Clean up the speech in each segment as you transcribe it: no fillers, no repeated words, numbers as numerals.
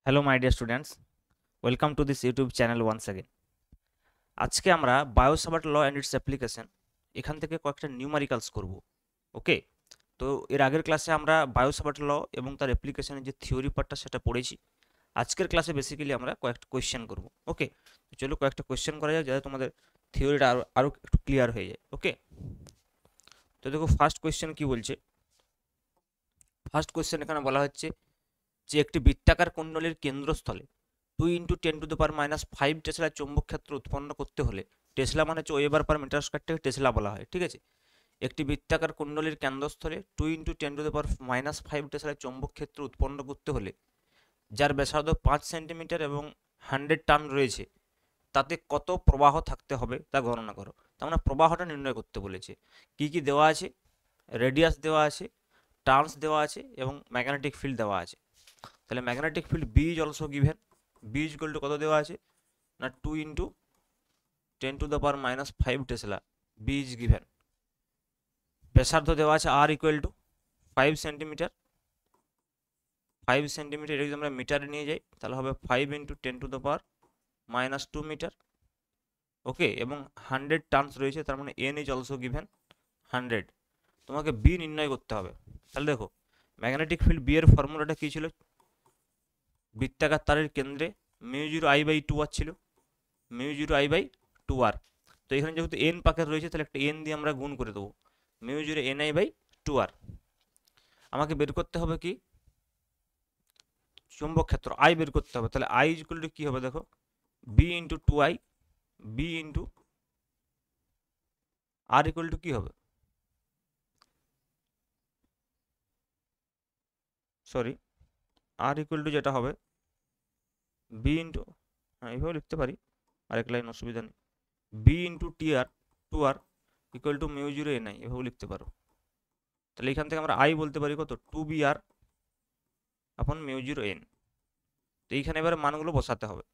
Hello my dear students, welcome to this YouTube channel once again. আজকে আমরা Biot Savart law and its application এখান থেকে কয়েকটা নিউমারিক্যালস করব। ওকে, তো এর আগের ক্লাসে আমরা বায়োসাভার্ট ল এবং তার অ্যাপ্লিকেশনের যে থিওরি পার্টটা সেটা পড়েছি। আজকের ক্লাসে বেসিক্যালি আমরা কয়েকটা কোয়েশ্চেন করব। ওকে, তো চলো কয়েকটা কোয়েশ্চেন করা যায় যাতে তোমাদের থিওরিটা আরও আরও একটু ক্লিয়ার হয়ে যায়। ওকে, তো দেখো ফার্স্ট কোয়েশ্চেন কি বলছে। ফার্স্ট কোয়েশ্চেন এখানে বলা হচ্ছে যে একটি বৃত্তাকার কুণ্ডলীর কেন্দ্রস্থলে 2 × 10⁻⁵ টেসলা চৌম্বক ক্ষেত্র উৎপন্ন করতে হলে, টেসলা মানে হচ্ছে ওয়েবার পার মিটার স্কয়ারটাকে টেসলা বলা হয়, ঠিক আছে। একটি বৃত্তাকার কুণ্ডলীর কেন্দ্রস্থলে 2 × 10⁻⁵ টেসলা চৌম্বক ক্ষেত্র উৎপন্ন করতে হলে যার ব্যাসার্ধ 5 সেন্টিমিটার এবং 100 টান রয়েছে, তাতে কত প্রবাহ থাকতে হবে তা গণনা করো। তার মানে প্রবাহটা নির্ণয় করতে বলেছে। কি কি দেওয়া আছে? রেডিয়াস দেওয়া আছে, টার্নস দেওয়া আছে এবং ম্যাগনেটিক ফিল্ড দেওয়া আছে। তাহলে magnetic field B is also given. B is equal to কত দেওয়া আছে না 2 × 10⁻⁵ টেসলা, বি ইজ গিভেন। ব্যাসার্ধ দেওয়া আছে আর ইকুয়াল টু 5 সেন্টিমিটার। 5 সেন্টিমিটার এটা যদি আমরা মিটারে নিয়ে যাই তাহলে হবে 5 × 10⁻² মিটার। ওকে, এবং 100 টার্নস রয়েছে, তার মানে এন ইজ অলসো গিভেন 100। তোমাকে বি নির্ণয় করতে হবে। তাহলে দেখো ম্যাগনেটিক ফিল্ড বি এর ফর্মুলাটা কী ছিল? বৃত্তাকার তারের কেন্দ্রে μ0I/2r ছিল, μ0I/2r। তো এখানে যেহেতু এন পাকের রয়েছে তাহলে একটা এন দিয়ে আমরা গুণ করে দেবো, μ0NI/2r। আমাকে বের করতে হবে কি চুম্বক ক্ষেত্র আই বের করতে হবে। তাহলে আই ইকুয়াল টু কী হবে দেখো, B into 2I, B into R equal to কী হবে, সরি আর ইকুয়াল টু যেটা হবে বি ইন্টু, হ্যাঁ এইভাবে লিখতে পারি, আরেক লাইন অসুবিধা নেই, B into TR 2r equal to μ0NI, এভাবে লিখতে পারো। তাহলে এখান থেকে আমরা আই বলতে পারি কত, 2br আপন μ0n। তো এইখানে এবার মানগুলো বসাতে হবে।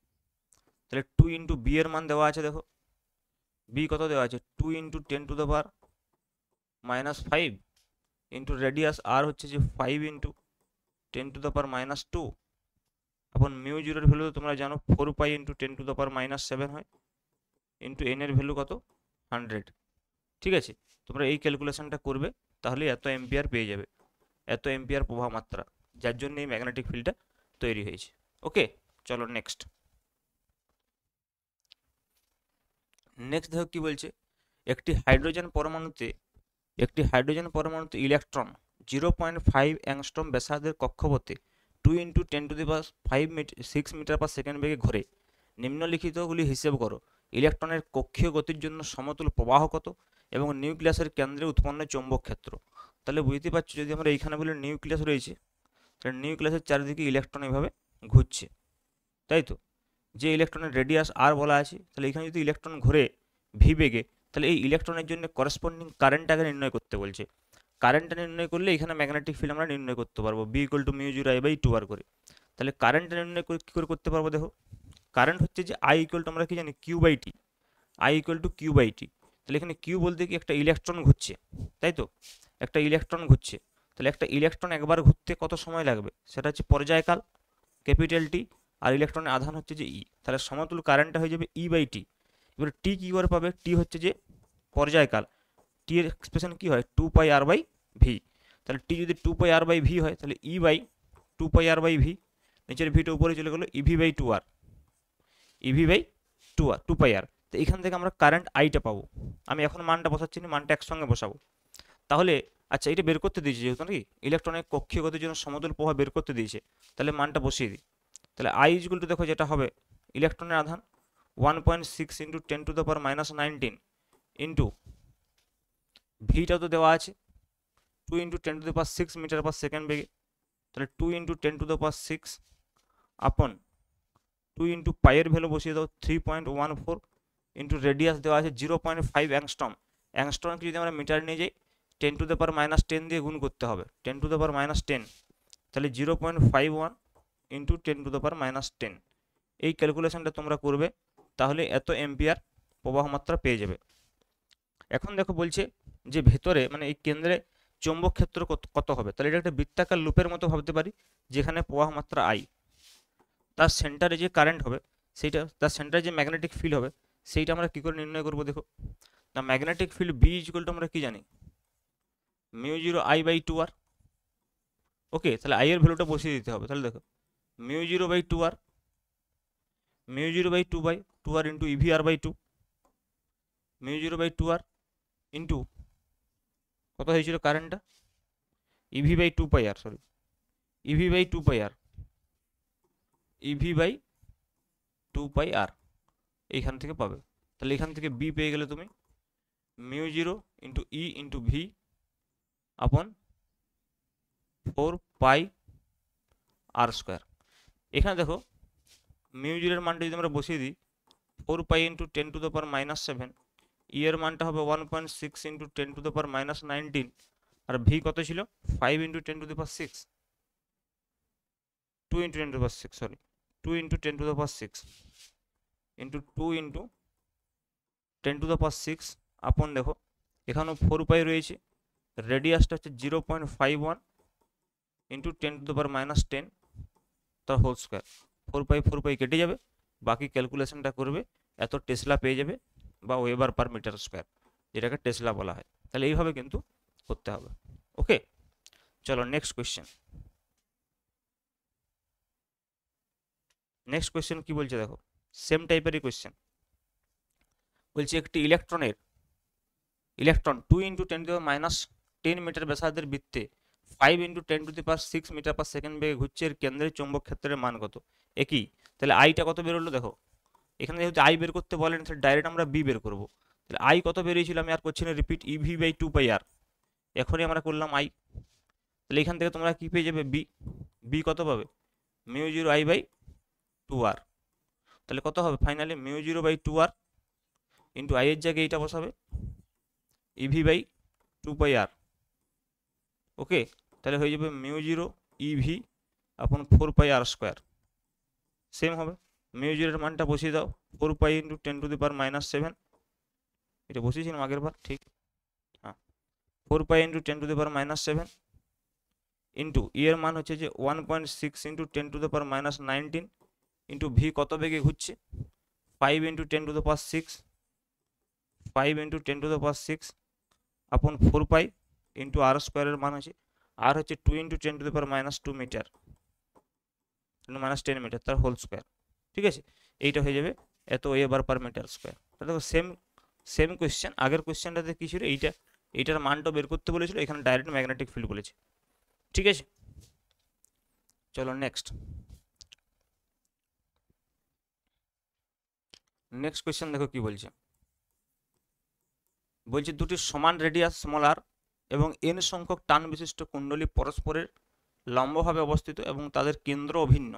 তাহলে 2 × বি এর মান দেওয়া আছে, দেখো বি কত দেওয়া আছে 2 × 10⁻⁵ ইন্টু রেডিয়াস আর হচ্ছে যে 5 × 10⁻² এখন μ0 এর ভ্যালু তোমরা জানো 4π × 10⁻⁷ হয়, ইন্টু এন এর ভ্যালু কত 100। ঠিক আছে, তোমরা এই ক্যালকুলেশনটা করবে, তাহলে এত এম্পিয়ার পেয়ে যাবে, এত এম্পিয়ার প্রবাহ মাত্রা, যার জন্য এই ম্যাগনেটিক ফিল্ডটা তৈরি হয়েছে। ওকে, চলো নেক্সট। নেক্সট দেখো কি বলছে, একটি হাইড্রোজেন পরমাণুতে ইলেকট্রন 0.5 অ্যাংস্ট্রম ব্যাসার্ধের কক্ষপথে 2 × 10⁵ মিটার/সেকেন্ড বেগে ঘোরে। নিম্নলিখিতগুলি হিসেব করো। ইলেকট্রনের কক্ষীয় গতির জন্য সমতুল প্রবাহ কত এবং নিউক্লিয়াসের কেন্দ্রে উৎপন্ন চৌম্বক ক্ষেত্র। তাহলে বুঝতে পারছো, যদি আমরা এইখানে বলি নিউক্লিয়াস রয়েছে, তাহলে নিউক্লিয়াসের চারিদিকে ইলেকট্রন এভাবে ঘুরছে, তাই তো। যে ইলেকট্রনের রেডিয়াস আর বলা আছে, তাহলে এখানে যদি ইলেকট্রন ঘোরে ভি বেগে, তাহলে এই ইলেকট্রনের জন্য করেসপন্ডিং কারেন্টটাকে নির্ণয় করতে বলছে। কারেন্টটা নির্ণয় করলে এখানে ম্যাগনেটিক ফিল্ড আমরা নির্ণয় করতে পারবো, বি ইকুয়াল টু μ0I/2r করে। তাহলে কারেন্টটা নির্ণয় করে কী করে করতে পারবো দেখো, কারেন্ট হচ্ছে যে আই ইকুয়াল টু আমরা কি জানি Q/T, I equal to Q/T। তাহলে এখানে কিউ বলতে কি একটা ইলেকট্রন ঘুরছে, তাই তো, একটা ইলেকট্রন ঘুরছে। তাহলে একটা ইলেকট্রন একবার ঘুরতে কত সময় লাগবে, সেটা হচ্ছে পর্যায়কাল ক্যাপিটাল টি, আর ইলেকট্রনের আধান হচ্ছে যে ই। তাহলে সমতুল কারেন্টটা হয়ে যাবে E/T। এবার টি কী করে পাবে, টি হচ্ছে যে পর্যায়কাল, টি এর এক্সপ্রেশন কী হয় 2πr/v। তাহলে টি যদি 2πr/v হয় তাহলে E/2πr/v, নিচের ভিটা উপরে চলে গেলো EV/2r, EV/2r 2πr। তো এখান থেকে আমরা কারেন্ট আইটা পাবো। আমি এখন মানটা বসাচ্ছি না, মানটা একসঙ্গে বসাবো। তাহলে আচ্ছা, এটা বের করতে দিয়েছে যেহেতু নাকি ইলেকট্রনের কক্ষীয় গতির জন্য সমতুল প্রবাহ বের করতে দিয়েছে, তাহলে মানটা বসিয়ে দিই। তাহলে আই ইকুয়াল টু দেখো যেটা হবে, ইলেকট্রনের আধান 1.6 × 10⁻⁹ ইন্টু ভিটা তো দেওয়া আছে 2 × 10⁶ মিটার/সেকেন্ড বেগে। তাহলে 2 × 10⁶ আপন 2 × পাইয়ের ভ্যালু বসিয়ে দাও 3.14 ইন্টু রেডিয়াস দেওয়া আছে 0.5 অ্যাংস্ট্রম। অ্যাংস্ট্রমকে যদি আমরা মিটার নিয়ে যাই 10⁻⁻10 দিয়ে গুণ করতে হবে, 10⁻10, তাহলে 0.51 ইন্টু 10⁻10। এই ক্যালকুলেশনটা তোমরা করবে, তাহলে এত এম্পিয়ার প্রবাহ মাত্রা পেয়ে যাবে। এখন দেখো বলছে যে ভেতরে মানে এই কেন্দ্রে চৌম্বক ক্ষেত্র কত হবে। তাহলে এটা একটা বৃত্তাকার লুপের মতো ভাবতে পারি, যেখানে প্রবাহ মাত্রা আই। তার সেন্টারে যে কারেন্ট হবে সেইটা, তার সেন্টারে যে ম্যাগনেটিক ফিল্ড হবে সেইটা আমরা কি করে নির্ণয় করবো? দেখো, না magnetic field B equal to আমরা কি জানি, mu zero I by two R. Okay, তাহলে আই এর ভ্যালুটা বসিয়ে দিতে হবে। তাহলে দেখো mu zero by two R, mu zero by two R into e v R by two, mu zero by two R into কত হয়েছিল কারেন্টটা, e v by two pi R, sorry e v by two pi R, e v by two pi R এইখান থেকে পাবে। তাহলে এখান থেকে B পেয়ে গেলে তুমি মিউ জিরো ইন্টু ই ইন্টু ভি আপন 4 পাই আর স্কোয়ার। এখানে দেখো মিউ জিরোর মানটা যদি আমরা বসিয়ে দিই 4 পাই ইন্টু 10⁻⁻7, ই এর মানটা হবে 1.6 ইন্টু 10⁻⁻19, আর ভি কত ছিল 5 into 10⁻6, 2 into 10⁻6, sorry 2 into 10⁻6 into 2 into 10⁻6 আপন দেখো এখানেও 4 পাই রয়েছে, রেডিয়াসটা হচ্ছে 0.51 ইন্টু 10⁻10 তার হোল স্কোয়ার। 4 পাই কেটে যাবে, বাকি ক্যালকুলেশনটা করবে, এত টেসলা পেয়ে যাবে বা ওয়েবার পার মিটার স্কোয়ার, যেটাকে টেসলা বলা হয়। তাহলে এইভাবে কিন্তু করতে হবে। ওকে, চলো নেক্সট কোয়েশ্চেন। নেক্সট কোয়েশ্চেন কি বলছে দেখো, সেম টাইপেরই কোয়েশ্চেন। বলছে একটি ইলেকট্রন 2 ইন্টু 10⁻10 মিটার ব্যাসার্ধের বৃত্তে 5 ইন্টু 10⁶ মিটার পার সেকেন্ড বেগে ঘুরছে, এর কেন্দ্রের চৌম্বক ক্ষেত্রের মান কত? একই, তাহলে আইটা কত বেরোলো দেখো, এখানে যেহেতু আই বের করতে বলেন তাহলে ডাইরেক্ট আমরা বি বের করবো। তাহলে আই কত বেরিয়েছিল, আমি আর করছি না repeat, EV by two pi আর, এখনই আমরা করলাম আই। তাহলে এখান থেকে তোমরা কি পেয়ে যাবে, বি। বি কত পাবে, mu zero I by two R. তাহলে কত হবে finally, mu zero by two R into I এর জায়গায় এইটা বসাবে, e v by two pi R. Okay, তাহলে হয়ে যাবে mu zero e v upon 4 pi R square. Same হবে, মিউ জিরোর মানটা বসিয়ে দাও, 4 পাই ইন্টু 10⁻⁻7, এটা বসিয়েছিলাম আগের বার, ঠিক হ্যাঁ, 4 পাই ইন্টু 10⁻⁻7 ইন্টু ই এর মান হচ্ছে যে 1.6 ইন্টু 10⁻⁻19 ইন্টু ভি কত বেগে ঘুরছে 5 ইন্টু 10⁻6, 5 ইন্টু 10⁻6 আপন 4 পাই ইন্টু আর স্কোয়ারের মান আছে, আর হচ্ছে 2 ইন্টু 10⁻2 মিটার, 10 মিটার তার হোল স্কোয়ার। ঠিক আছে, এইটা হয়ে যাবে এত ওয়েবার পার মিটার স্কোয়ার। দেখো সেম কোয়েশ্চেন, আগের কোয়েশ্চেনটাতে কি ছিল, এইটার মানটা বের করতে বলেছিল, এখানে ডাইরেক্ট ম্যাগনেটিক ফিল্ড বলেছে। ঠিক আছে, চলো নেক্সট কোয়েশ্চেন দেখো কি বলছে। বলছে দুটি সমান রেডিয়াস স্মল আর এবং এন সংখ্যক টান বিশিষ্ট কুণ্ডলী পরস্পরের লম্বভাবে অবস্থিত এবং তাদের কেন্দ্র অভিন্ন,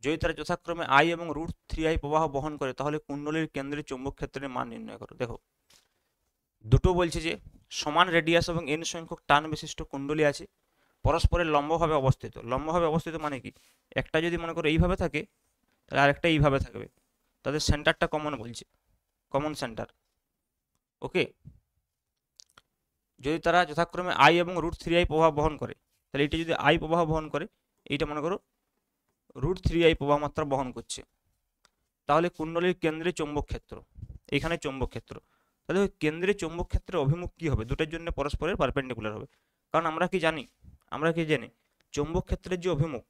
যদি তারা যথাক্রমে আই এবং √3i প্রবাহ বহন করে, তাহলে কুণ্ডলীর কেন্দ্রের চৌম্বক ক্ষেত্রের মান নির্ণয় করো। দেখো দুটো বলছে যে সমান রেডিয়াস এবং এন সংখ্যক টান বিশিষ্ট কুণ্ডলী আছে, পরস্পরের লম্বভাবে অবস্থিত। লম্বভাবে অবস্থিত মানে কি, একটা যদি মনে করো এইভাবে থাকে তাহলে আরেকটা এইভাবে থাকবে, তাদের সেন্টারটা কমন বলছে, কমন সেন্টার। ওকে, যদি তারা যথাক্রমে আই এবং √3i প্রবাহ বহন করে, তাহলে এটা যদি আই প্রবাহ বহন করে, এইটা মনে করো √3i প্রবাহ মাত্রা বহন করছে, তাহলে কুণ্ডলীর কেন্দ্রে চৌম্বক ক্ষেত্র, এখানে চৌম্বক ক্ষেত্র, তাহলে কেন্দ্রে চৌম্বক ক্ষেত্রের অভিমুখ কি হবে, দুটোর জন্য পরস্পরের পারপেন্ডিকুলার হবে। কারণ আমরা কি জানি চৌম্বক ক্ষেত্রের যে অভিমুখ,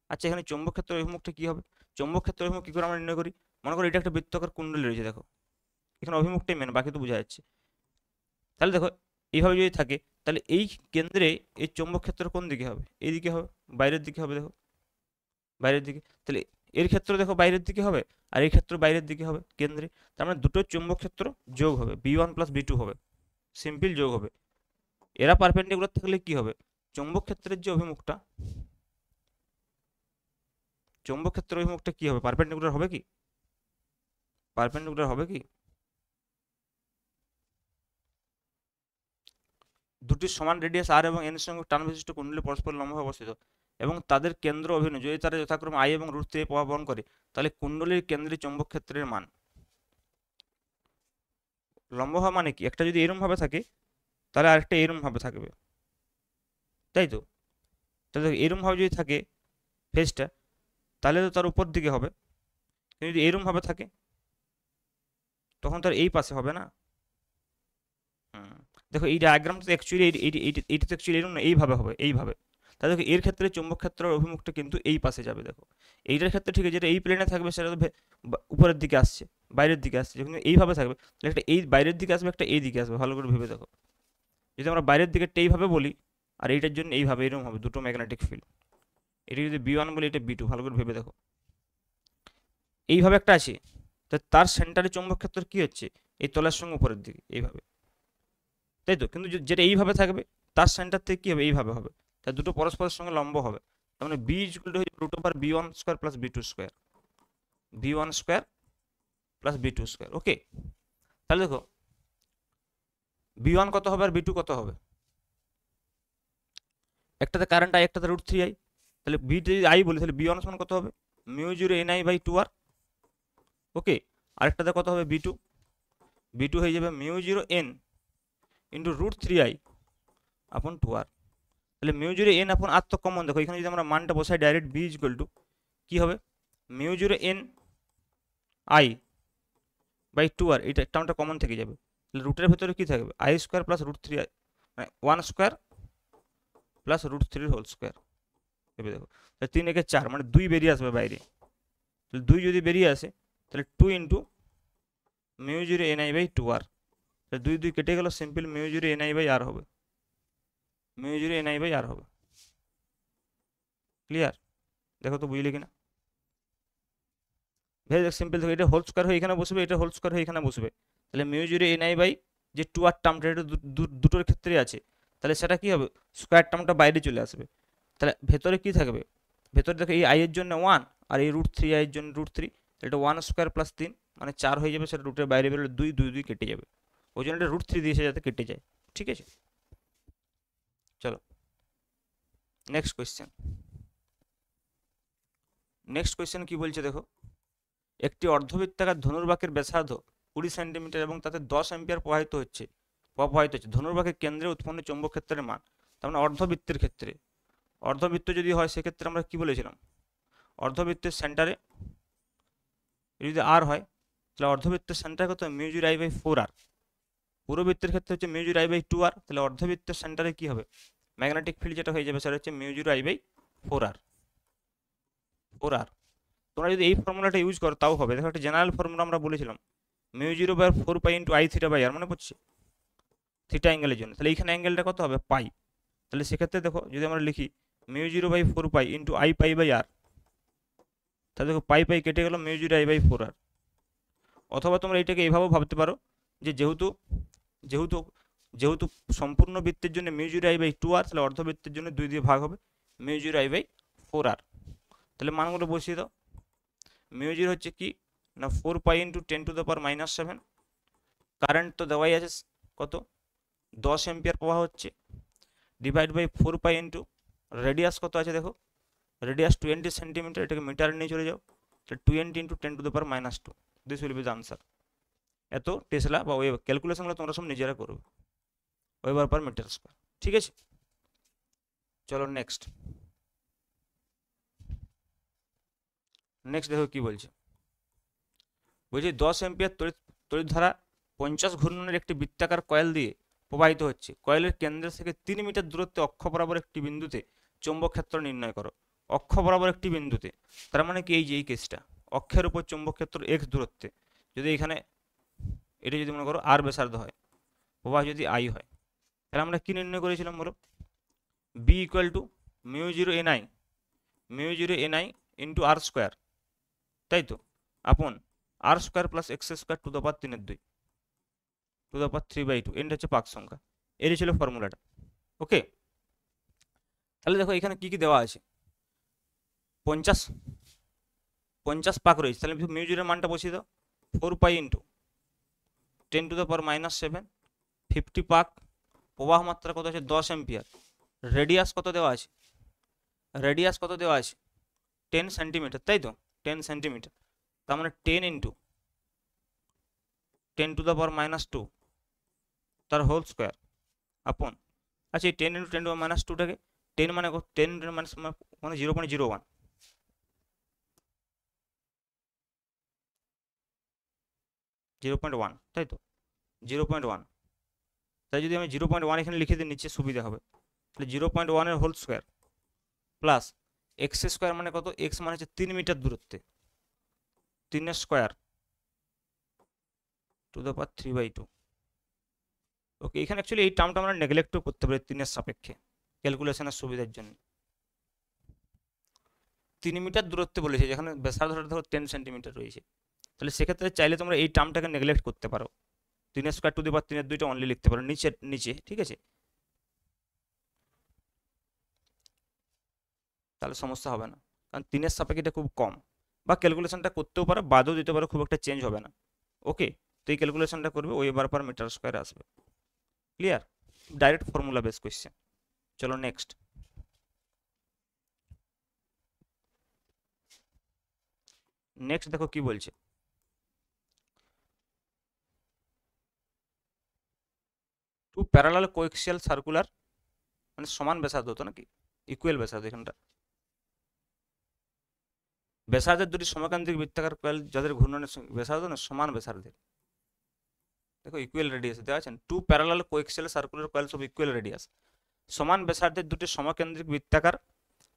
আচ্ছা এখানে চৌম্বক ক্ষেত্রের অভিমুখটা কি হবে, চৌম্বক ক্ষেত্রের অভিমুখ কি করে আমরা নির্ণয় করি, মনে করো এটা একটা বৃত্তাকার কুণ্ডলী রয়েছে, দেখো এখানে অভিমুখটাই মেন, বাকি তো বোঝা যাচ্ছে। তাহলে দেখো এইভাবে যদি থাকে, তাহলে এই কেন্দ্রে এই চৌম্বক ক্ষেত্র কোন দিকে হবে, এইদিকে হবে, বাইরের দিকে হবে, দেখো বাইরের দিকে। তাহলে এর ক্ষেত্র দেখো বাইরের দিকে হবে, আর এই ক্ষেত্র বাইরের দিকে হবে কেন্দ্রে, তার মানে দুটো চৌম্বক ক্ষেত্র যোগ হবে, b1 + b2 হবে, সিম্পল যোগ হবে। এরা পারপেন্ডিকুলার থাকলে কি হবে, চৌম্বক ক্ষেত্রের যে অভিমুখটা, কি হবে, পারপেন্ডিকুলার হবে কি, দুটি সমান রেডিয়াস আর এবং এন সংখ্যক টান বিশিষ্ট কুণ্ডলী পরস্পর লম্বভাবে অবস্থিত এবং তাদের কেন্দ্র অভিন্ন, যদি তারা যথাক্রমে আই এবং √3i প্রবাহ বহন করে, তাহলে কুণ্ডলীর কেন্দ্রে চৌম্বক ক্ষেত্রের মান, লম্বভাবে মানে কি, একটা যদি এরম ভাবে থাকে তাহলে আরেকটা এরম ভাবে থাকবে, তাই তো? তাহলে এরমভাবে যদি থাকে ফেসটা, তাহলে তো তার উপর দিকে হবে। কিন্তু যদি এরমভাবে থাকে তখন তার এই পাশে হবে না। হুম, দেখো এই ডায়াগ্রামটা তো অ্যাকচুয়ালি এইটা তো অ্যাকচুয়ালি এরকম না, এইভাবে হবে, এইভাবে। তাহলে দেখো এর ক্ষেত্রে চুম্বক ক্ষেত্রের অভিমুখটা কিন্তু এই পাশে যাবে। দেখো এইটার ক্ষেত্রে ঠিক আছে, যেটা এই প্লেনে থাকবে সেটা তো উপরের দিকে আসছে, বাইরের দিকে আসছে। যখন এইভাবে থাকবে তাহলে একটা এই বাইরের দিকে আসবে, একটা এই দিকে আসবে। ভালো করে ভেবে দেখো, যদি আমরা বাইরের দিকে এইভাবে বলি আর এইটার জন্য এইভাবে এরকম হবে, দুটো ম্যাগনেটিক ফিল্ড। এটা যদি বি ওয়ান বলি, এটা বি টু। ভালো করে ভেবে দেখো, এইভাবে একটা আছে, তা তার সেন্টারে চুম্বক ক্ষেত্র কি হচ্ছে, এই তলের সঙ্গে উপরের দিকে এইভাবে, তাই তো? কিন্তু যেটা এইভাবে থাকবে তার সেন্টার থেকে কি হবে, এইভাবে হবে। তাই দুটো পরস্পরের সঙ্গে লম্ব হবে। তার মানে B equal to root over B one square plus B two square, B one square plus B two square. Okay, তাহলে দেখো বি ওয়ান কত হবে আর বি টু কত হবে? একটাতে কারেন্ট আই, একটাতে রুট থ্রি আই। তাহলে বি যদি আই বলি তাহলে বি ওয়ান সমান কত হবে, mu zero N I by two R. Okay, আরেকটাতে কত হবে বি টু, বি টু হয়ে যাবে mu zero N into root three I upon two R. তাহলে মিউ জিরো এন আপন আর তো কমন, দেখো এখানে যদি আমরা মানটা বসাই ডাইরেক্ট বি ইকুয়াল টু কি হবে, mu zero N I by two R, এইটা টার্মটা কমন থেকে যাবে। তাহলে রুটের ভেতরে কি থাকবে, I square plus root three I, মানে ওয়ান স্কোয়ার প্লাস রুট থ্রির হোল স্কোয়ার। ভেবে দেখো, তাহলে তিন একে চার, মানে দুই বেরিয়ে আসবে বাইরে। তাহলে দুই যদি বেরিয়ে আসে তাহলে two into mu zero N I by two R. তাহলে দুই দুই কেটে গেল, simple mu zero N I by R হবে, mu zero N I by R হবে। ক্লিয়ার? দেখো তো বুঝলে কিনা, ভেরি সিম্পল। দেখো এটা হোল স্কোয়ার হয়ে এখানে বসবে, এটা হোল স্কোয়ার হয়ে এখানে বসবে। তাহলে mu zero N I by যে টু আর টার্মটা, এটা দুটোর ক্ষেত্রে আছে, তাহলে সেটা কি হবে, স্কোয়ার টার্মটা বাইরে চলে আসবে। তাহলে ভেতরে কি থাকবে, ভেতরে দেখো এই আই এর জন্য ওয়ান আর এই রুট থ্রি আই এর জন্য রুট থ্রি, এটা ওয়ান স্কোয়ার প্লাস তিন মানে চার হয়ে যাবে। সেটা রুটের বাইরে বেরোলে দুই দুই দুই কেটে যাবে, ওই জন্য এটা রুট থ্রি দিয়েছে যাতে কেটে যায়। ঠিক আছে, চলো নেক্সট কোয়েশ্চেন। নেক্সট কোয়েশ্চেন কি বলছে দেখো, একটি অর্ধবৃত্তাকার ধনুর্বাঁকের ব্যাসার্ধ 20 সেন্টিমিটার এবং তাতে 10 অ্যাম্পিয়ার প্রবাহিত হচ্ছে। ধনুর্বাঁকের কেন্দ্রে উৎপন্ন চৌম্বক ক্ষেত্রের মান। তার মানে অর্ধবৃত্তের ক্ষেত্রে, অর্ধবৃত্ত যদি হয় সেক্ষেত্রে আমরা কি বলেছিলাম, অর্ধবৃত্তের সেন্টারে যদি আর হয় তাহলে অর্ধবৃত্তের সেন্টার কত, mu zero I by four R. পুরোবৃত্তের ক্ষেত্রে হচ্ছে mu zero I by two R. তাহলে অর্ধবৃত্তের সেন্টারে কি হবে, ম্যাগনেটিক ফিল্ড যেটা হয়ে যাবে সেটা হচ্ছে mu zero I by four R, four R. তোমরা যদি এই ফর্মুলাটা ইউজ করো তাও হবে। দেখো একটা জেনারেল ফর্মুলা আমরা বলেছিলাম, mu zero by four pi into I theta by R, মনে পড়ছে থিটা অ্যাঙ্গেলের জন্য। তাহলে এইখানে অ্যাঙ্গেলটা কত হবে, পাই। তাহলে সেক্ষেত্রে দেখো যদি আমরা লিখি mu zero by four pi into I pi by R, তাহলে দেখো পাই পাই কেটে গেল, mu zero I by four R. অথবা তোমরা এটাকে এইভাবেও ভাবতে পারো যে যেহেতু যেহেতু যেহেতু সম্পূর্ণ বৃত্তের জন্য mu zero I by two R, তাহলে অর্ধবৃত্তের জন্য দুই দিয়ে ভাগ হবে, mu zero I by four R. তাহলে মানগুলো বসিয়ে দাও। মিউ জিরো হচ্ছে কি না, four pi into ten to the power minus seven. Current তো দেওয়াই আছে কত, 10 অ্যাম্পিয়ার প্রবাহ হচ্ছে, divide by four pi into radius কত আছে দেখো, রেডিয়াস 20 সেন্টিমিটার, এটাকে মিটারে নিয়ে চলে যাও। তাহলে 20 into ten to the power minus two, this will be the answer. এত টেসলা বা ওই ক্যালকুলেশনগুলো তোমরা সব নিজেরা করবে, ওয়েবার পার মিটার স্কোয়ার। ঠিক আছে, চলো নেক্সট। নেক্সট দেখো কি বলছে, বলছি 10 অ্যাম্পিয়ার তড়িৎ ধারা 50 ঘূর্ণনের একটি বৃত্তাকার কয়েল দিয়ে প্রবাহিত হচ্ছে। কয়েলের কেন্দ্র থেকে 3 মিটার দূরত্বে অক্ষ বরাবর একটি বিন্দুতে চৌম্বক ক্ষেত্র নির্ণয় করো। অক্ষ বরাবর একটি বিন্দুতে, তার মানে কি এই যে এই কেসটা, অক্ষের উপর চৌম্বক ক্ষেত্র এক্স দূরত্বে, যদি এখানে এটা যদি মনে করো আর ব্যাসার্ধ হয়, প্রবাহ যদি আই হয়, তাহলে আমরা কি নির্ণয় করেছিলাম বলো, B equal to mu zero N I, mu zero N I into R square, তাই তো, upon R square plus X square to the power 3/2 to the power 3/2। এন্ড হচ্ছে পাক সংখ্যা। এর ছিল ফর্মুলাটা। ওকে, তাহলে দেখো এখানে কি কি দেওয়া আছে, 50 50 পাক রয়েছে। তাহলে মিউ জিরোর মানটা বসিয়ে দাও, 4 pi into 10 two the power minus 7, 50 পাক, প্রবাহ মাত্রা কত আছে 10 অ্যাম্পিয়ার, রেডিয়াস কত দেওয়া আছে, রেডিয়াস কত দেওয়া আছে 10 সেন্টিমিটার, তাই তো 10 সেন্টিমিটার। তার মানে 10 into 10 two the power minus 2 তার হোল স্কোয়ার আপন। আচ্ছা এই 10 ইন্টু 10 টু দ্য মাইনাস 2টাকে 10 মানে 10 মানে 0.01, তাই তো 0.1। তাই যদি আমি 0.1 এখানে লিখে দিই নিচে সুবিধা হবে, তাহলে 0.1 এর whole square plus X square মানে কত, এক্স মানে হচ্ছে 3 মিটার দূরত্বে, 3 square to the power 3/2। Okay, এখানে অ্যাকচুয়ালি এই টার্মটা আমরা নেগলেক্টও করতে পারি 3 সাপেক্ষে ক্যালকুলেশনের সুবিধার জন্য। 3 মিটার দূরত্বে বলেছে, যেখানে ব্যাসার্ধটা ধরো 10 সেন্টিমিটার রয়েছে, তাহলে সেক্ষেত্রে চাইলে তোমরা এই টার্মটাকে নেগলেক্ট করতে পারো, 3 square to the power 3/2 only লিখতে পারো নিচে নিচে, ঠিক আছে, তাহলে সমস্যা হবে না, কারণ 3 সাপেক্ষে খুব কম, বা ক্যালকুলেশনটা করতেও পারো বাদও দিতে পারো, খুব একটা চেঞ্জ হবে না। ওকে, তো এই ক্যালকুলেশনটা করবে ওয়েবার পার মিটার স্কোয়ার আসবে। Clear, direct formula base question. চলো নেক্সট। নেক্সট দেখো কি বলছে, টু প্যারালাল কোএক্সিয়াল সার্কুলার, মানে সমান ব্যাসার্ধ হতো নাকি, ইকুয়াল ব্যাসার্ধ, এখানটা ব্যাসার্ধের দুটি সমকেন্দ্রিক বৃত্তাকার কয়েল যাদের ঘূর্ণনের ব্যাসার্ধ না সমান ব্যাসার্ধের, দেখো ইকুয়াল রেডিয়াস দেওয়া আছেন, two parallel coaxial circular coils of equal radius, সমান ব্যাসার্ধের দুটি সমকেন্দ্রিক বৃত্তাকার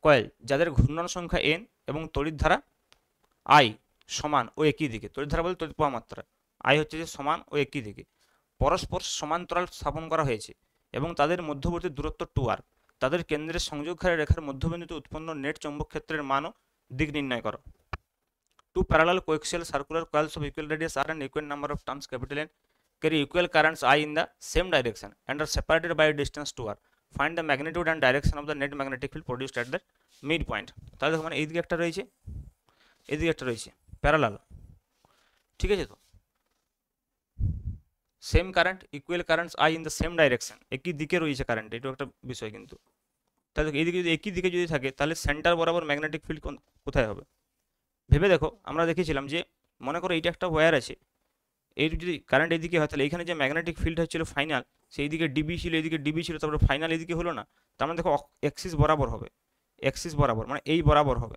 কয়েল যাদের ঘূর্ণন সংখ্যা n এবং তড়িৎধারা I সমান ও একই দিকে, তড়িৎধারা বলতে তড়িৎ প্রবাহ মাত্রা I হচ্ছে যে সমান ও একই দিকে, পরস্পর সমান্তরাল স্থাপন করা হয়েছে এবং তাদের মধ্যবর্তী দূরত্ব 2r, তাদের কেন্দ্রের সংযোগকারী রেখার মধ্যবিন্দুতে উৎপন্ন নেট চৌম্বক ক্ষেত্রের মান ও দিক নির্ণয় করো। Two parallel coaxial circular coils of equal radius আর an equal number of turns capital N carry equal currents I in the same direction and are separated by a distance 2r. Find the magnitude and direction of the net magnetic field produced at the midpoint. তাহলে দেখো মানে এইদিকে একটা রয়েছে, এদিকে একটা রয়েছে parallel, ঠিক আছে, তো same current, equal currents I in the same direction, একই দিকে রয়েছে কারেন্ট, এটাও একটা বিষয় কিন্তু। তাহলে এইদিকে যদি একই দিকে যদি থাকে তাহলে সেন্টার বরাবর ম্যাগনেটিক ফিল্ড কোথায় হবে ভেবে দেখো। আমরা দেখেছিলাম যে মনে করো এইটা একটা ওয়্যার আছে, এই যদি কারেন্ট এইদিকে হয় তাহলে এখানে যে ম্যাগনেটিক ফিল্ড হচ্ছিল ফাইনাল, সেই দিকে ডিবি ছিল, এইদিকে ডিবি ছিল, তারপরে ফাইনাল এইদিকে হলো না, তার মানে দেখো অ্যাক্সিস বরাবর হবে, অ্যাক্সিস বরাবর মানে এই বরাবর হবে,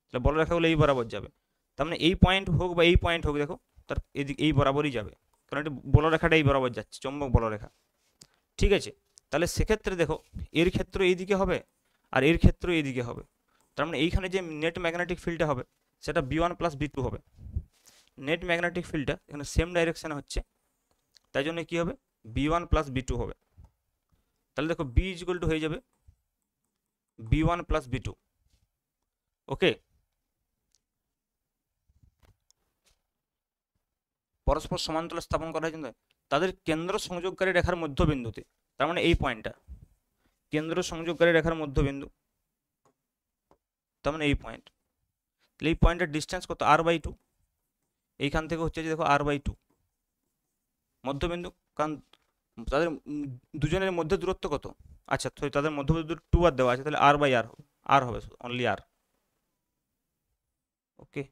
তাহলে বলরেখাগুলো এই বরাবর যাবে, তার মানে এই পয়েন্ট হোক বা এই পয়েন্ট হোক দেখো তার এদিকে এই বরাবরই যাবে, কারণ এটা বলরেখাটা এই বরাবর যাচ্ছে, চৌম্বক বলরেখা, ঠিক আছে। তাহলে সেক্ষেত্রে দেখো এর ক্ষেত্র এইদিকে হবে আর এর ক্ষেত্র এইদিকে হবে, তার মানে এইখানে যে নেট ম্যাগনেটিক ফিল্ডটা হবে সেটা B1 প্লাস B2 হবে। নেট ম্যাগনেটিক ফিল্ডটা এখানে সেম ডাইরেকশানে হচ্ছে, তাই জন্য কী হবে B1 প্লাস B2 হবে। তাহলে দেখো B ইকুয়াল টু হয়ে যাবে B1 প্লাস B2। ওকে, পরস্পর সমান্তরাল স্থাপন করার জন্য তাদের কেন্দ্র সংযোগকারী রেখার মধ্যবিন্দুতে, তার মানে এই পয়েন্টটা কেন্দ্র সংযোগকারী রেখার মধ্যবিন্দু, তার মানে এই পয়েন্ট, তাহলে এই পয়েন্টের ডিস্টেন্স কত r/2, এইখান থেকে হচ্ছে যে দেখো r/2 মধ্যবিন্দু, কারণ তাদের দুজনের মধ্যে দূরত্ব কত, আচ্ছা সরি তাদের মধ্যবিন্দু 2r দেওয়া আছে, তাহলে r/r হবে, r হবে অনলি r। ওকে,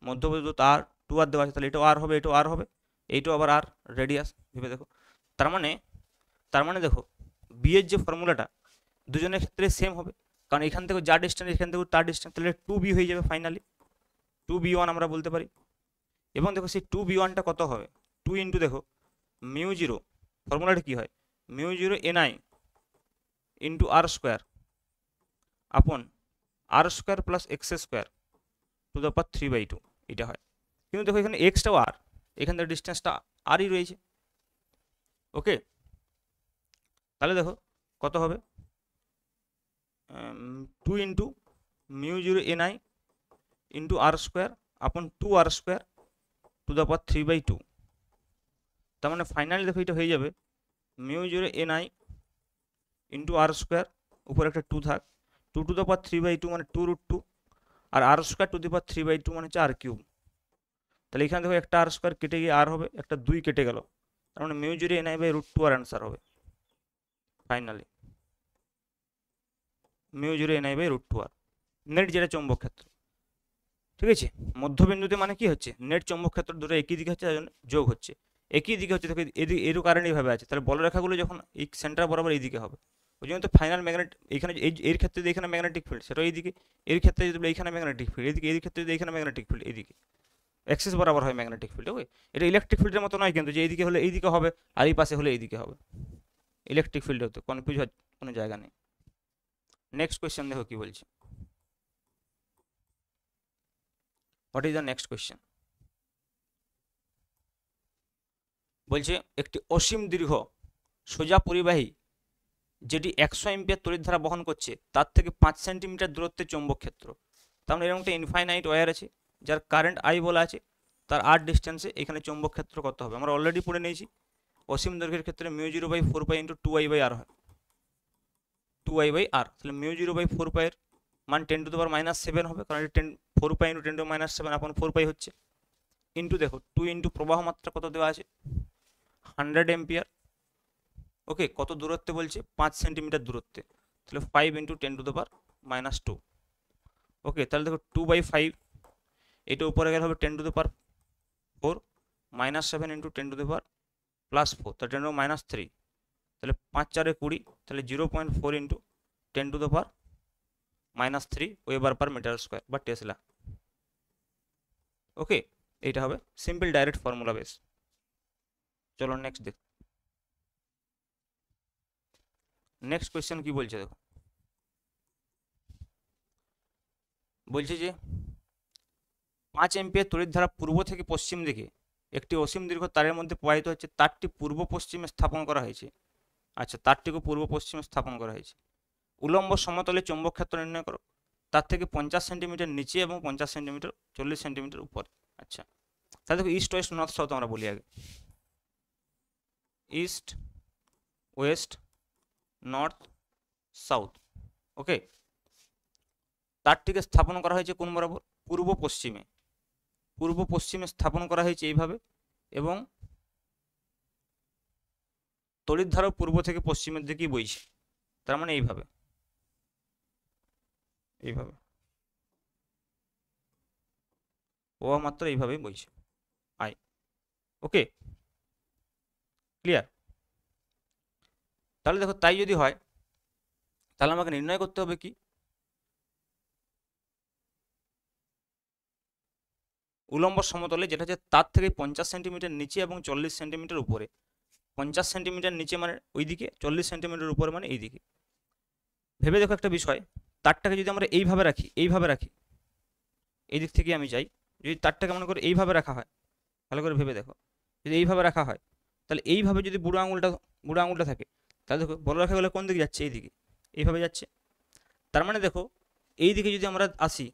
মধ্যবিন্দু তার 2r দেওয়া আছে, তাহলে এটাও r হবে, এটাও r হবে, এইটাও আবার r রেডিয়াস, ভেবে দেখো। তার মানে দেখো বি এর যে ফর্মুলাটা দুজনের ক্ষেত্রে সেম হবে, কারণ এখান থেকে যা ডিস্টেন্স এখান থেকে তার ডিস্টেন্স, তাহলে 2b হয়ে যাবে ফাইনালি, 2b1 আমরা বলতে পারি। এবং দেখো সেই 2b1টা কত হবে, 2 ইন্টু দেখো μ0, ফর্মুলাটা কী হয় μ0 ni ইন্টু r স্কোয়ার আপন r square plus X square to the power 3/2, এটা হয়। কিন্তু দেখো এখানে এক্সটাও আর, এখান থেকে ডিস্টেন্সটা আরই রয়েছে। ওকে, তাহলে দেখো কত হবে 2 into μ0 ni into r square upon 2r square to the power 3/2, তার মানে ফাইনালি দেখো এটা হয়ে যাবে μ0 ni ইন্টু r স্কোয়ার, উপরে একটা 2 থাক, 2 টু দ্য পাওয়ার 3/2 মানে 2√2, আর r স্কোয়ার টু দি পাওয়ার 3/2 মানে হচ্ছে r কিউব। তাহলে এখানে দেখো একটা r স্কোয়ার কেটে গিয়ে r হবে, একটা 2 কেটে গেল, তার মানে μ0 ni/√2 আর অ্যান্সার হবে ফাইনালি μ0 ni/√2 আর। নেট যেটা চৌম্বক ক্ষেত্র, ঠিক আছে, মধ্যবিন্দুতে মানে কি হচ্ছে নেট চৌম্বক ক্ষেত্র দুটো একই দিকে হচ্ছে, তার জন্য যোগ হচ্ছে, একই দিকে হচ্ছে, দেখো এদিকে এরও কারেন্ট এইভাবে আছে, তাহলে বলরেখাগুলো যখন এই সেন্টার বরাবর এইদিকে হবে, ওই জন্য তো ফাইনাল ম্যাগনেট এখানে এর ক্ষেত্রে যদি এখানে ম্যাগনেটিক ফিল্ড সেটা এইদিকে, এর ক্ষেত্রে যদি এইখানে ম্যাগনেটিক ফিল্ড এদিকে, এর ক্ষেত্রে যদি এখানে ম্যাগনেটিক ফিল্ড এইদিকে, অ্যাক্সিস বরাবর হয় ম্যাগনেটিক ফিল্ড। ওকে, এটা ইলেকট্রিক ফিল্ডের মতো নয় কিন্তু যে এইদিকে হলে এইদিকে হবে আর এই পাশে হলে এইদিকে হবে, ইলেকট্রিক ফিল্ডে হতো, কনফিউজ হওয়ার কোনো জায়গা নেই। নেক্সট কোয়েশ্চেন দেখো কি বলছে, what is the next question. বলছে একটি অসীম দীর্ঘ সোজা পরিবাহী যেটি 100 এম্পিয়ার তড়িৎধারা বহন করছে তার থেকে 5 সেন্টিমিটার দূরত্বে চৌম্বক ক্ষেত্র। তার মানে এরকম একটা ইনফাইনাইট ওয়্যার আছে যার কারেন্ট আই বলা আছে, তার আর ডিস্টেন্সে এখানে চৌম্বক ক্ষেত্র কত হবে আমরা অলরেডি পড়ে নিয়েছি। অসীম দৈর্ঘ্যের ক্ষেত্রে μ0/4π × 2i/r হয়, 2i/r, তাহলে μ0/4π এর মান 10⁻⁻7 হবে, কারণ এটা 4π × 10⁻⁷ আপন 4π হচ্ছে, ইন্টু দেখো 2 ইন্টু প্রবাহ মাত্রা কত দেওয়া আছে 100 এম্পিয়ার। ওকে, কত দূরত্বে বলছে 5 সেন্টিমিটার দূরত্বে, তাহলে 5 × 10⁻²। ওকে, তাহলে দেখো 2/5, এটা উপরে গেলে হবে 10⁻4 -7 × 10⁻+4, তাহলে 10⁻³ তাহলে 5 × 4 = 20, তাহলে 0.4 × 10⁻³ ওয়েবার/মিটার স্কোয়ার বা টেসলা। ওকে, এইটা হবে সিম্পল ডাইরেক্ট ফর্মুলা বেস। চলো নেক্সট দেখ, নেক্সট কোয়েশ্চেন কি বলছে দেখো, বলছে যে 5 এম্পিয়ার তড়িৎধারা পূর্ব থেকে পশ্চিম দিকে একটি অসীম দীর্ঘ তারের মধ্যে প্রবাহিত হচ্ছে, তারটি পূর্ব পশ্চিমে স্থাপন করা হয়েছে। আচ্ছা, তারটিকে পূর্ব পশ্চিমে স্থাপন করা হয়েছে। উলম্ব সমতলে চৌম্বক ক্ষেত্র নির্ণয় করো, তার থেকে 50 সেন্টিমিটার নিচে এবং 50 সেন্টিমিটার 40 সেন্টিমিটার উপরে। আচ্ছা, তাহলে দেখো ইস্ট ওয়েস্ট নর্থ সাউথ আমরা বলি আগে, ইস্ট ওয়েস্ট নর্থ সাউথ। ওকে, তারটিকে স্থাপন করা হয়েছে কোন বরাবর, পূর্ব পশ্চিমে, পূর্ব পশ্চিমে স্থাপন করা হয়েছে এইভাবে, এবং তড়িৎধারা পূর্ব থেকে পশ্চিমের দিকেই বইছে, তার মানে এইভাবে, এইভাবে প্রবাহ মাত্রা এইভাবেই বইছে আই। Okay, clear. তাহলে দেখো তাই যদি হয় তাহলে আমাকে নির্ণয় করতে হবে কি, উলম্ব সমতলে যেটা হচ্ছে তার থেকে 50 সেন্টিমিটার নিচে এবং 40 সেন্টিমিটার উপরে। 50 সেন্টিমিটার নিচে মানে ওইদিকে, 40 সেন্টিমিটার উপরে মানে এইদিকে। ভেবে দেখো একটা বিষয়, তারটাকে যদি আমরা এইভাবে রাখি, এইভাবে রাখি, এই দিক থেকে আমি যাই, যদি তারটাকে মনে করে এইভাবে রাখা হয়, ভালো করে ভেবে দেখো, যদি এইভাবে রাখা হয় তাহলে এইভাবে যদি বুড়ো আঙুলটা থাকে, তাহলে দেখো বড় রেখাগুলো কোন দিকে যাচ্ছে, এইদিকে, এইভাবে যাচ্ছে। তার মানে দেখো এই দিকে যদি আমরা আসি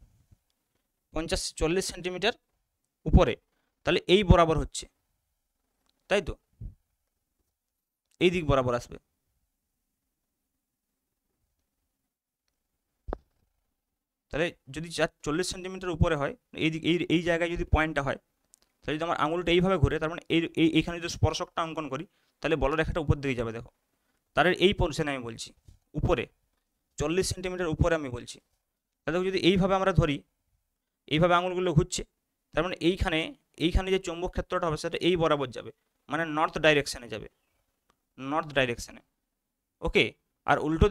40 সেন্টিমিটার উপরে, তাহলে এই বরাবর হচ্ছে, তাই তো, এই দিক বরাবর আসবে। তাহলে যদি 40 সেন্টিমিটার উপরে হয়, এই দিক এই জায়গায় যদি পয়েন্টটা হয়, তাহলে যদি আমার আঙুলটা এইভাবে ঘুরে, তার মানে এইখানে যদি স্পর্শকটা অঙ্কন করি, তাহলে বলরেখাটা উপর দিকে যাবে। দেখো তার এই পোর্শনে আমি বলছি, উপরে 40 সেন্টিমিটার উপরে আমি বলছি। তাহলে যদি এইভাবে আমরা ধরি, এইভাবে আঙুলগুলো ঘুরছে, তার মানে এইখানে যে চৌম্বক ক্ষেত্রটা হবে সেটা এই বরাবর যাবে, মানে নর্থ ডাইরেকশানে যাবে, নর্থ ডাইরেকশানে। ওকে, আর উল্টো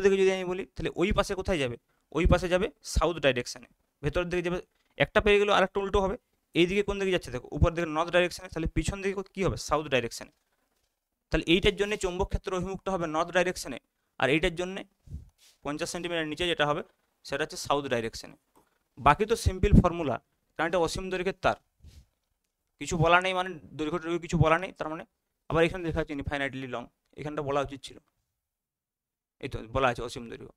দিকে যদি আমি বলি, তাহলে ওই পাশে কোথায় যাবে, ওই পাশে যাবে সাউথ ডাইরেকশানে, ভেতর দিকে যাবে। একটা পেয়ে গেলেও আরেকটা উল্টো হবে, এই দিকে কোন দিকে যাচ্ছে দেখো, উপর দিকে নর্থ ডাইরেকশানে, তাহলে পিছন দিকে কী হবে, সাউথ ডাইরেকশানে। তাহলে এইটার জন্য চৌম্বক ক্ষেত্র অভিমুখটা হবে নর্থ ডাইরেকশানে, আর এইটার জন্য 50 সেন্টিমিটার নিচে যেটা হবে সেটা হচ্ছে সাউথ ডাইরেকশানে। বাকি তো সিম্পল ফর্মুলা, কারণ এটা অসীম দৈর্ঘ্যের তার, কিছু বলা নেই, মানে দৈর্ঘ্য কিছু বলা নেই, তার মানে আবার এখানে দেখা যাচ্ছে ইনফাইনাইটলি লং, এখানটা বলা উচিত ছিল, এই তো বলা আছে অসীম দৈর্ঘ্য।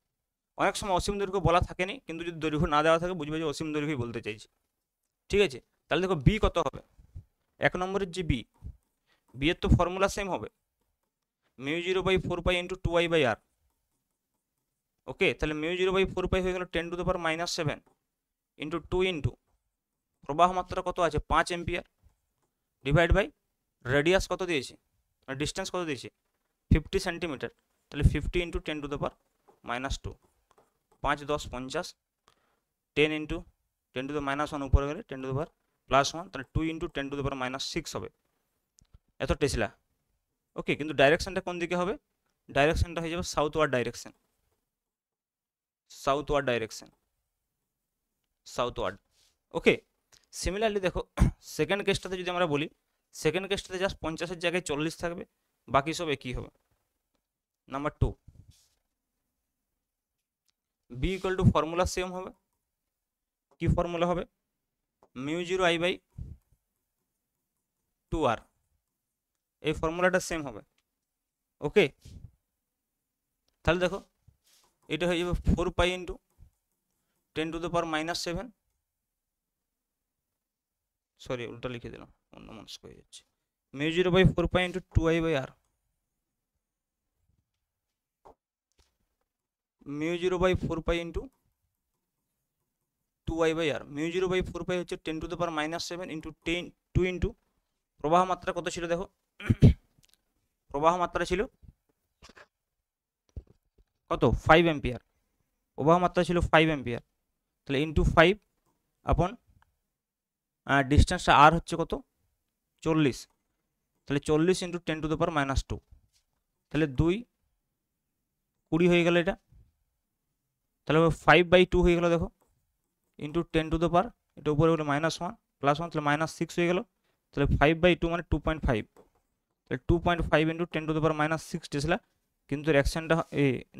অনেক সময় অসীম দৈর্ঘ্য বলা থাকেনি, কিন্তু যদি দৈর্ঘ্য না দেওয়া থাকে বুঝবে যে অসীম দৈর্ঘ্যই বলতে চাইছি। ঠিক আছে, তাহলে দেখো বি কত হবে, 1 নম্বরের যে বি এর তো ফর্মুলা সেম হবে, μ0/4π × 2i/r। ওকে, তাহলে μ0/4π হয়ে গেল 10⁻⁷ ইন্টু 2 ইন্টু প্রবাহ মাত্রা কত আছে 5 এম্পিয়ার, ডিভাইড বাই রেডিয়াস কত দিয়েছে, ডিস্টেন্স কত দিয়েছে 50 সেন্টিমিটার, তাহলে 50 × 10⁻², 5 × 10 = 50, 10 × 10⁻1 উপরে গেলে 10⁻³ +1, তাহলে 2 × 10⁻⁻6 হবে, এত টেসলা। ওকে, কিন্তু ডাইরেকশনটা কোন দিকে হবে? ডাইরেকশনটা হয়ে যাবে southward direction, southward direction, southward. Okay, similarly দেখো সেকেন্ড কেসটাতে যদি আমরা বলি, সেকেন্ড কেসটাতে জাস্ট 50-এর জায়গায় 40 থাকবে, বাকি সব একই হবে। Number 2, B equal to formula same হবে। কি ফর্মুলা হবে? μ0I/2r, এই ফর্মুলাটা সেম হবে। ওকে, তাহলে দেখো এটা হয়ে যাবে 4 পাই ইন্টু 10⁻⁻7, সরি উল্টা লিখে দিলাম, অন্য মানুষ হয়ে যাচ্ছে, μ0/4 pi into 2I/r, μ0/4 pi into 2I/r। μ0/4 পাই হচ্ছে 10⁻⁻7 ইন্টু 2 ইন্টু প্রবাহ মাত্রা কত ছিল দেখো, প্রবাহ মাত্রা ছিল কত? 5 অ্যাম্পিয়ার, প্রবাহ মাত্রা ছিল 5 অ্যাম্পিয়ার, তাহলে ইন্টু 5 আপন ডিস্টেন্সটা আর হচ্ছে কত? 40, তাহলে 40 ইন্টু 10⁻⁻2, তাহলে 2 20 হয়ে গেল এটা, তাহলে 5/2 হয়ে গেল দেখো, ইন্টু 10⁻, এটা উপরে হলো -1 +1, তাহলে -6 হয়ে গেল, তাহলে 5/2 মানে 2.5, তাহলে 2.5 ইন্টু 10⁻⁻6 টেসলা, কিন্তু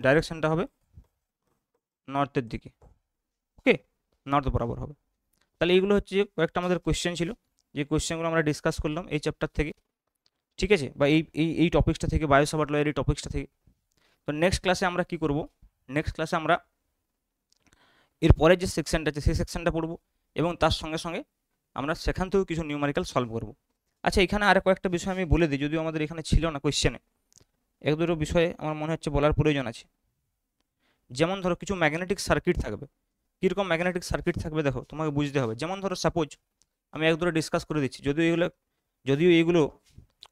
ডাইরেকশনটা হবে নর্থের দিকে। ওকে, নর্থ বরাবর হবে। তাহলে এইগুলো হচ্ছে কয়েকটা আমাদের কোয়েশ্চেন ছিল, যে কোয়েশ্চেনগুলো আমরা ডিসকাস করলাম এই চ্যাপ্টার থেকে, ঠিক আছে, বা এই টপিক্সটা থেকে, বায়োসাভার্ট লয়ের এই টপিক্সটা থেকে। তো নেক্সট ক্লাসে আমরা কি করব? নেক্সট ক্লাসে আমরা এর পরে যে সেকশনটা আছে সেই সেকশনটা পড়ব, এবং তার সঙ্গে সঙ্গে আমরা সেখান থেকেও কিছু নিউমারিক্যাল সলভ করব। আচ্ছা, এখানে আর কয়েকটা বিষয় আমি বলে দিই, যদিও আমাদের এখানে ছিল না কোয়েশ্চেনে, এক দুটো বিষয়ে আমার মনে হচ্ছে বলার প্রয়োজন আছে। যেমন ধরো কিছু ম্যাগনেটিক সার্কিট থাকবে। কীরকম ম্যাগনেটিক সার্কিট থাকবে দেখো, তোমাকে বুঝতে হবে। যেমন ধরো সাপোজ, আমি এক দুটো ডিসকাস করে দিচ্ছি, যদিও এগুলো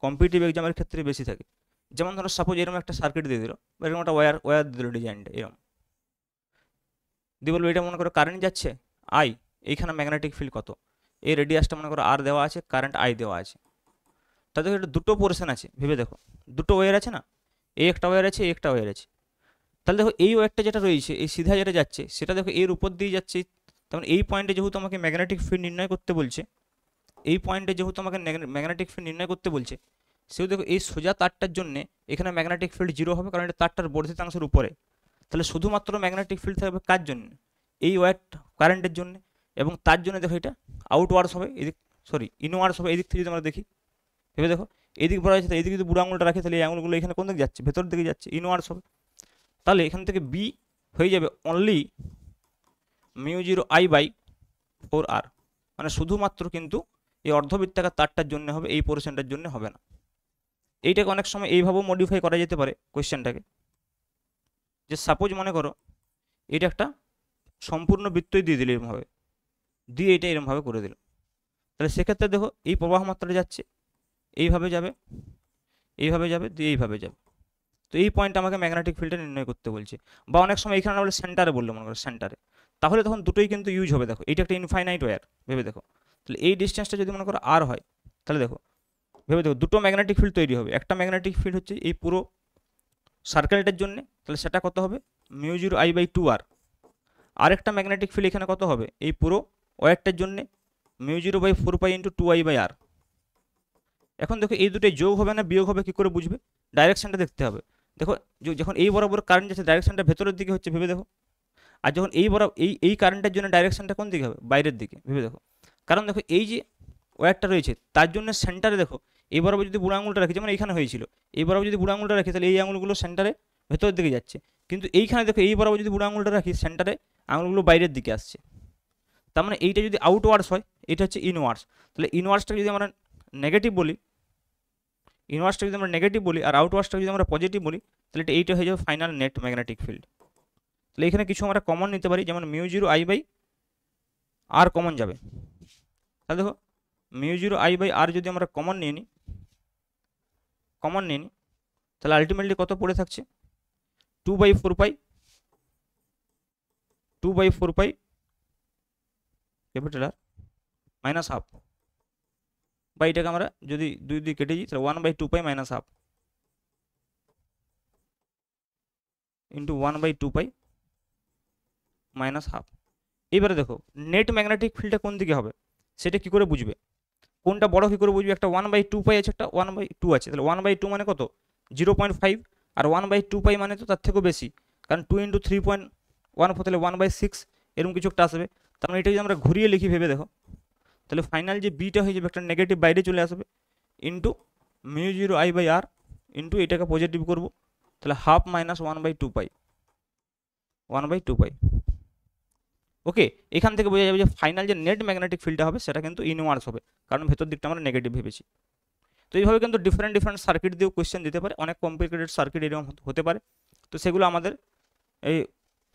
কম্পিটিটিভ এক্সামের ক্ষেত্রে বেশি থাকে। যেমন ধরো সাপোজ এরকম একটা সার্কিট দিয়ে দিল, বা এরকম একটা ওয়্যার দিয়ে দিল, ডিজাইনটা এরকম দিয়ে বলবো এটা মনে করো কারেন্ট যাচ্ছে আই, এইখানে ম্যাগনেটিক ফিল্ড কত, এই রেডিয়াসটা মনে করো আর দেওয়া আছে, কারেন্ট আই দেওয়া আছে। তাদের এটা দুটো পোর্শন আছে, ভেবে দেখো, দুটো ওয়্যার আছে না, এই একটা ওয়্যার আছে, এই একটা ওয়্যার আছে। তাহলে দেখো এই ওয়্যারটা যেটা রয়েছে, এই সিধা যেটা যাচ্ছে, সেটা দেখো এর উপর দিয়ে যাচ্ছে, তেমন এই পয়েন্টে যেহেতু আমাকে ম্যাগনেটিক ফিল্ড নির্ণয় করতে বলছে, এই পয়েন্টে যেহেতু আমাকে ম্যাগনেটিক ফিল্ড নির্ণয় করতে বলছে, সেও দেখো এই সোজা তারটার জন্য এখানে ম্যাগনেটিক ফিল্ড 0 হবে, কারণ এটা তারটার বর্ধিতাংশের উপরে। তাহলে শুধুমাত্র ম্যাগনেটিক ফিল্ড থাকবে কার জন্য? এই ওয়্যার কারেন্টের জন্য, এবং তার জন্য দেখো এটা আউটওয়ার্ডস হবে, ইনওয়ার্ডস হবে। এদিক থেকে যদি আমরা দেখি, ভেবে দেখো, এদিক বলা আছে, এদিকে যদি বুড়ো আঙুলটা রাখি, তাহলে এই আঙুলগুলো এখানে কোন দিকে যাচ্ছে? ভেতর দিকে যাচ্ছে, ইনওয়ার্ডস হবে। তাহলে এখান থেকে বি হয়ে যাবে অনলি μ0I/4r, মানে শুধুমাত্র কিন্তু এই অর্ধবৃত্তাকার তারটার জন্য হবে, এই পোর্শনটার জন্য হবে না। এইটাকে অনেক সময় এইভাবেও মডিফাই করা যেতে পারে কোয়েশ্চেনটাকে, যে সাপোজ মনে করো এটা একটা সম্পূর্ণ বৃত্তই দিয়ে দিল এরমভাবে, দিয়ে এটা এরমভাবে করে দিল, তাহলে সেক্ষেত্রে দেখো এই প্রবাহ মাত্রা যাচ্ছে, এইভাবে যাবে, এইভাবে যাবে, দিয়ে এইভাবে যাবে। তো এই পয়েন্ট আমাকে ম্যাগনেটিক ফিল্ডটা নির্ণয় করতে বলছে। বা অনেক সময় এখানে বলে সেন্টারে বললো, মনে করো সেন্টারে, তাহলে তখন দুটোই কিন্তু ইউজ হবে। দেখো এইটা একটা ইনফাইনাইট ওয়্যার, ভেবে দেখো, তাহলে এই ডিস্টেন্সটা যদি মনে করো আর হয়, তাহলে দেখো ভেবে দেখো দুটো ম্যাগনেটিক ফিল্ড তৈরি হবে। একটা ম্যাগনেটিক ফিল্ড হচ্ছে এই পুরো সার্কেলটার জন্য, তাহলে সেটা কত হবে? μ0I/2r। আরেকটা ম্যাগনেটিক ফিল্ড এখানে কত হবে? এই পুরো ওয়্যারটার জন্য μ0/4 পাই ইন্টু 2I/r। এখন দেখো এই দুটোই যোগ হবে না বিয়োগ হবে, কি করে বুঝবে? ডাইরেকশনটা দেখতে হবে। দেখো যখন এই বরাবর কারেন্ট যাচ্ছে, ডাইরেকশনটা ভেতরের দিকে হচ্ছে, ভেবে দেখো। আর যখন এই বরাবর এই কারেন্টের জন্য ডাইরেকশনটা কোন দিকে হবে? বাইরের দিকে, ভেবে দেখো। কারণ দেখো এই যে ওয়্যারটা রয়েছে তার জন্য সেন্টারে দেখো, এই বরাবর যদি বুড়ো আঙুলটা রাখি, যেমন এইখানে হয়েছিল, এই বরাবর যদি বুড়ো আঙুলটা রাখি, তাহলে এই আঙুলগুলো সেন্টারে ভেতরের দিকে যাচ্ছে। কিন্তু এইখানে দেখো এই বরাবর যদি বুড়ো আঙুলটা রাখি, সেন্টারে আঙুলগুলো বাইরের দিকে আসছে। তার মানে এইটা যদি আউটওয়ার্ডস হয়, এটা হচ্ছে ইনওয়ার্ডস। তাহলে ইনওয়ার্ডসটাকে যদি আমরা নেগেটিভ বলি, আর আউটওয়ার্ডসটাকে যদি আমরা পজিটিভ বলি, তাহলে এইটা হয়ে যাবে ফাইনাল নেট ম্যাগনেটিক ফিল্ড। তাহলে এখানে কিছু আমরা কমন নিতে পারি, যেমন μ0I/r কমন যাবে। তাহলে দেখো μ0I/r যদি আমরা কমন নিয়ে নিই, তাহলে আলটিমেটলি কত পড়ে থাকছে? 2/4 pi capital R minus half, বা এটাকে আমরা যদি 2 দিয়ে কেটে দিই তাহলে 1/2 পাই মাইনাস হাফ ইন্টু 1/2 পাই মাইনাস হাফ। এবারে দেখো নেট ম্যাগনেটিক ফিল্ডটা কোন দিকে হবে সেটা কি করে বুঝবে, কোনটা বড় কি করে বুঝবে? একটা 1/2 পাই আছে, একটা 1/2 আছে, তাহলে 1/2 মানে কত 0.5, আর 1/2 পাই মানে তো তার থেকেও বেশি, কারণ 2 × 3.14 তাহলে 1/6 এরকম কিছু একটা আসবে। তার মানে এটা যদি আমরা ঘুরিয়ে লিখি ভেবে দেখো, তাহলে ফাইনাল যে বিটা হয়ে যাবে একটা নেগেটিভ বাইরে চলে আসবে ইন্টু μ0I/r ইন্টু এটাকে পজিটিভ করবো, তাহলে হাফ মাইনাস 1/2 পাই 1/2 পাই। ওকে, এখান থেকে বোঝা যাবে যে ফাইনাল যে নেট ম্যাগনেটিক ফিল্ডটা হবে সেটা কিন্তু ইনওয়ার্স হবে, কারণ ভেতর দিকটা আমরা নেগেটিভ ভেবেছি। তো এইভাবে কিন্তু ডিফারেন্ট ডিফারেন্ট সার্কিট দিয়েও কোয়েশ্চেন দিতে পারে, অনেক কমপ্লিকেটেড সার্কিট এরকম হতে পারে। তো সেগুলো আমাদের এই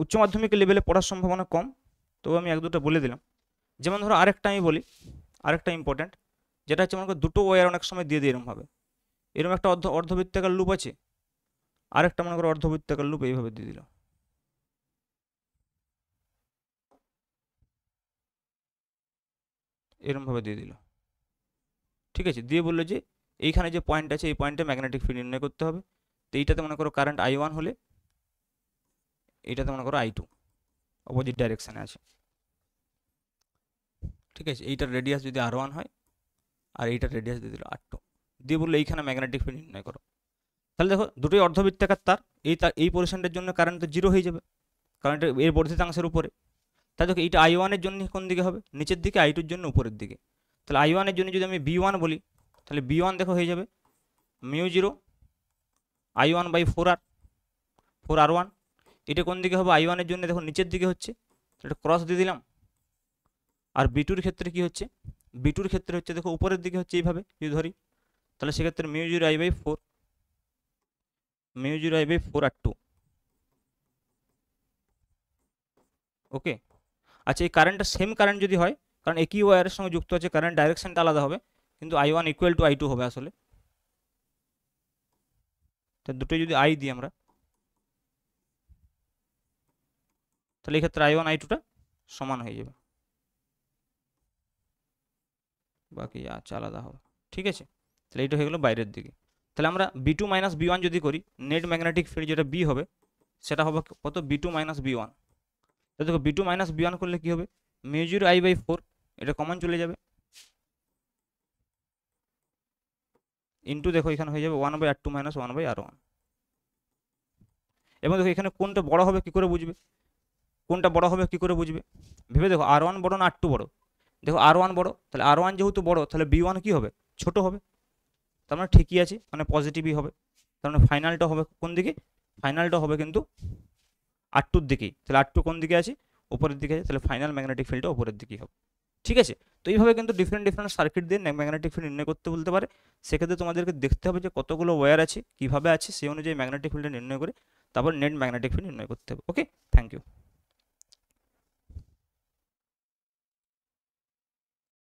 উচ্চ মাধ্যমিক লেভেলে পড়ার সম্ভাবনা কম, তো আমি এক দুটো বলে দিলাম। যেমন ধরো আরেকটা আমি বলি, আরেকটা ইম্পর্ট্যান্ট, যেটা হচ্ছে মনে করো দুটো ওয়্যার অনেক সময় দিয়ে দিই এরকমভাবে, এরকম একটা অর্ধবৃত্তাকার লুপ আছে, আরেকটা মনে করো অর্ধবৃত্তাকার লুপ এইভাবে দিয়ে দিল, এরকমভাবে দিয়ে দিল, ঠিক আছে, দিয়ে বললো যে এইখানে যে পয়েন্ট আছে এই পয়েন্টে ম্যাগনেটিক ফিল্ড নির্ণয় করতে হবে। তো এইটাতে মনে করো কারেন্ট I1 হলে এইটাতে মনে করো I2 অপোজিট ডাইরেকশানে আছে, ঠিক আছে। এইটার রেডিয়াস যদি R1 হয় আর এইটার রেডিয়াস দিয়ে দিল R2, দিয়ে বললো এইখানে ম্যাগনেটিক ফিল্ড নির্ণয় করো। তাহলে দেখো দুটোই অর্ধবৃত্তাকার তার, এই পোর্শনটার জন্য কারেন্ট তো 0 হয়ে যাবে, কারণ এটা এর বর্ধিতাংশের উপরে। তাই দেখো এইটা I1 এর জন্য কোন দিকে হবে, নিচের দিকে, I2 এর জন্য উপরের দিকে। তাহলে I1 এর জন্য যদি আমি B1 বলি, তাহলে B1 দেখো হয়ে যাবে μ0I1/4R 4R1। এটা কোন দিকে হবে, I1 এর জন্য দেখো নিচের দিকে হচ্ছে, এটা ক্রস দিয়ে দিলাম। আর B2 এর ক্ষেত্রে কি হচ্ছে, B2 এর ক্ষেত্রে হচ্ছে দেখো উপরের দিকে হচ্ছে এইভাবে যদি ধরি, তাহলে সেক্ষেত্রে μ0I/4R2। ওকে, আচ্ছা এই কারেন্টটা সেম কারেন্ট যদি হয়, কারণ একই ওয়্যারের সঙ্গে যুক্ত আছে, কারেন্ট ডাইরেকশনটা আলাদা হবে, কিন্তু I1 = I2 হবে আসলে। তো দুটোই যদি I দিই আমরা, তাহলে এই ক্ষেত্রে I1 I2টা সমান হয়ে যাবে, বাকি আচ্ছা আলাদা হবে, ঠিক আছে। তাহলে এইটা হয়ে গেলো বাইরের দিকে। তাহলে আমরা B2 - B1 যদি করি, নেট ম্যাগনেটিক ফিল্ড যেটা B হবে সেটা হবে কত, B2 - B1। তো দেখো B2 - B1 করলে কি হবে, μ0I/4 এটা কমন চলে যাবে, ইন্টু দেখো এখানে হয়ে যাবে 1/R2 - 1/R1। এবং দেখো এখানে কোনটা বড় হবে কি করে বুঝবে, কোনটা বড় হবে কি করে বুঝবে ভেবে দেখো, R1 বড় না R2 বড়? দেখো R1 বড়, তাহলে R1 যেহেতু বড় তাহলে B1 কি হবে, ছোট হবে। তার মানে ঠিকই আছে, মানে পজিটিভই হবে। তার মানে ফাইনালটা হবে কোন দিকে, ফাইনালটা হবে কিন্তু R2-র দিকেই। তাহলে R2 কোন দিকে আছে, উপরের দিকে আছে, তাহলে ফাইনাল ম্যাগনেটিক ফিল্ডটা উপরের দিকেই হবে, ঠিক আছে। তো এইভাবে কিন্তু ডিফারেন্ট ডিফারেন্ট সার্কিট দিয়ে ম্যাগনেটিক ফিল্ড নির্ণয় করতে বলতে পারে। সেক্ষেত্রে তোমাদেরকে দেখতে হবে যে কতগুলো ওয়্যার আছে, কীভাবে আছে, সেই অনুযায়ী ম্যাগনেটিক ফিল্ডটা নির্ণয় করে তারপর নেট ম্যাগনেটিক ফিল্ড নির্ণয় করতে হবে। ওকে, থ্যাংক ইউ।